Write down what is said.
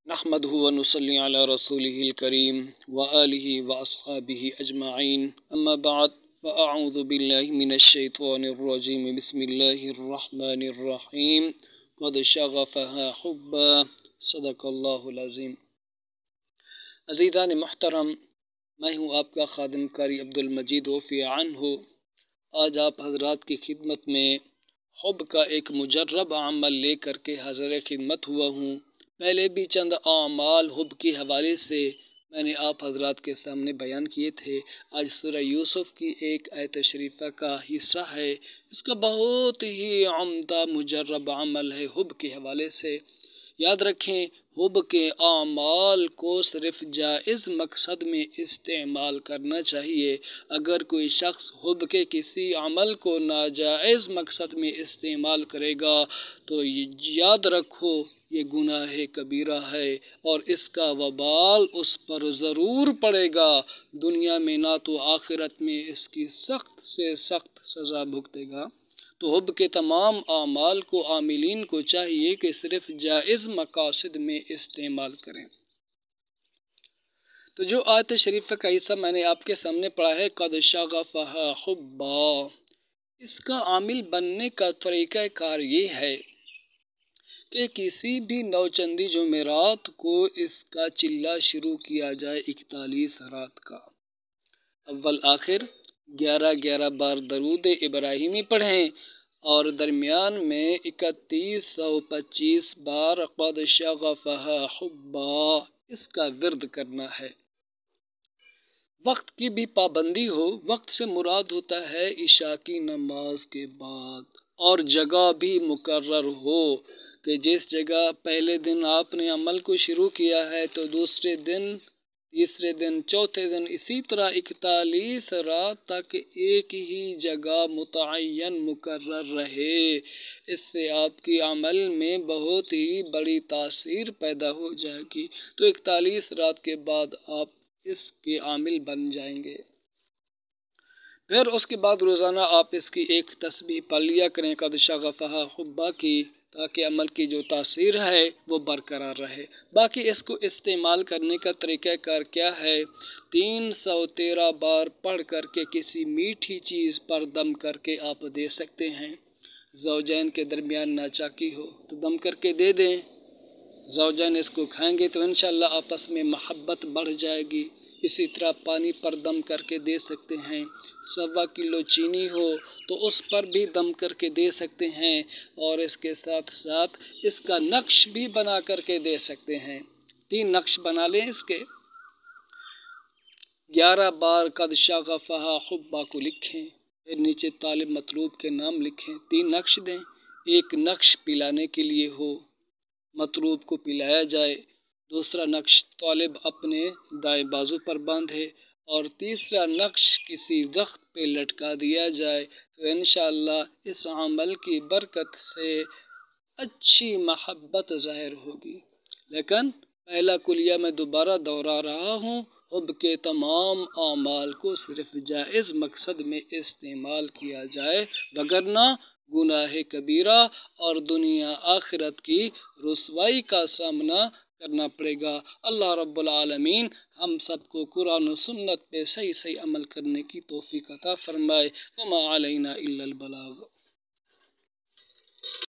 नहमदुहु व नुसल्ली अला रसूलिहिल करीम व आलिहि व अस्हाबिहि अजमाइन अम्मा बाद फ़अऊज़ु बिल्लाहि मिनश शैतानिर रजीम बिस्मिल्लाहिर रहमानिर रहीम क़द शग़फ़हा हुब्बा सदक़ल्लाहुल अज़ीम। अज़ीज़ान मुहतरम, मैं हूँ आपका खादिम कारी अब्दुल मजीद वफ़ी अन्हु। आज आप हज़रात की खिदमत में हुब का एक मुजर्रब अमल ले करके हाज़िर खिदमत हुआ हूँ। पहले भी चंद आमाल हुब के हवाले से मैंने आप हज़रात के सामने बयान किए थे। आज सूरह यूसुफ की एक आयत शरीफा का हिस्सा है। इसका बहुत ही उम्दा मुजर्रब अमल है हुब के हवाले से। याद रखें, हुब के आमाल को सिर्फ जायज़ मकसद में इस्तेमाल करना चाहिए। अगर कोई शख्स हुब के किसी अमल को नाजायज़ मकसद में इस्तेमाल करेगा तो याद रखो ये गुनाह कबीरा है और इसका वबाल उस पर ज़रूर पड़ेगा, दुनिया में ना तो आखिरत में इसकी सख्त से सख्त सज़ा भुगतेगा। तो हुब के तमाम आमाल को आमिलीन को चाहिए कि सिर्फ जायज़ मकासद में इस्तेमाल करें। तो जो आयत शरीफ का हिस्सा मैंने आपके सामने पढ़ा है, क़द शग़फ़हा हुब्बा, इसका आमिल बनने का तरीक़ा कार ये है कि किसी भी नौचंदी जुमेरात को इसका चिल्ला शुरू किया जाए 41 रात का। अव्वल आखिर 11-11 बार दरूद इब्राहिमी पढ़ें और दरमियान में 3125 बार क़द शग़फ़हा हुब्बा इसका विर्द करना है। वक्त की भी पाबंदी हो। वक्त से मुराद होता है इशा की नमाज के बाद, और जगह भी मुकर्रर हो कि जिस जगह पहले दिन आपने अमल को शुरू किया है तो दूसरे दिन, तीसरे दिन, चौथे दिन, इसी तरह 41 रात तक एक ही जगह मुतअय्यन मुकर्रर रहे। इससे आपकी अमल में बहुत ही बड़ी तासीर पैदा हो जाएगी। तो 41 रात के बाद आप इसके आमिल बन जाएंगे। फिर उसके बाद रोज़ाना आप इसकी एक तस्बीह पढ़ लिया करें क़द शग़फ़हा हुब्बा की, ताकि अमल की जो तासीर है वो बरकरार रहे। बाकी इसको इस्तेमाल करने का तरीक़ाकार क्या है, 313 बार पढ़ करके किसी मीठी चीज़ पर दम करके आप दे सकते हैं। ज़ौजैन के दरमियान नाचाकी हो तो दम करके दे दें, ज़ौजैन इसको खाएंगे तो इंशाअल्लाह आपस में मुहब्बत बढ़ जाएगी। इसी तरह पानी पर दम करके दे सकते हैं। 1.25 किलो चीनी हो तो उस पर भी दम करके दे सकते हैं, और इसके साथ साथ इसका नक्श भी बना करके दे सकते हैं। 3 नक्श बना लें इसके। 11 बार क़द शग़फ़हा हुब्बा को लिखें, फिर नीचे तालिब मतलूब के नाम लिखें, 3 नक्श दें। एक नक्श पिलाने के लिए हो, मतलूब को पिलाया जाए। दूसरा नक्श तालिब अपने दाएं बाजू पर बांधे, और तीसरा नक्श किसी दख्त पे लटका दिया जाए। तो इंशाअल्लाह इस अमल की बरकत से अच्छी मोहब्बत ज़ाहिर होगी। लेकिन पहला कुलिया मैं दोबारा दोहरा रहा हूँ, हुब के तमाम आमाल को सिर्फ जायज़ मकसद में इस्तेमाल किया जाए, वगरना गुनाह कबीरा और दुनिया आखिरत की रुसवाई का सामना करना पड़ेगा। अल्लाह रब्बुल आलमीन हम सबको कुरान और सुन्नत पे सही सही अमल करने की तौफीक अता फरमाए। वमा अलैना इल्लल बलाग।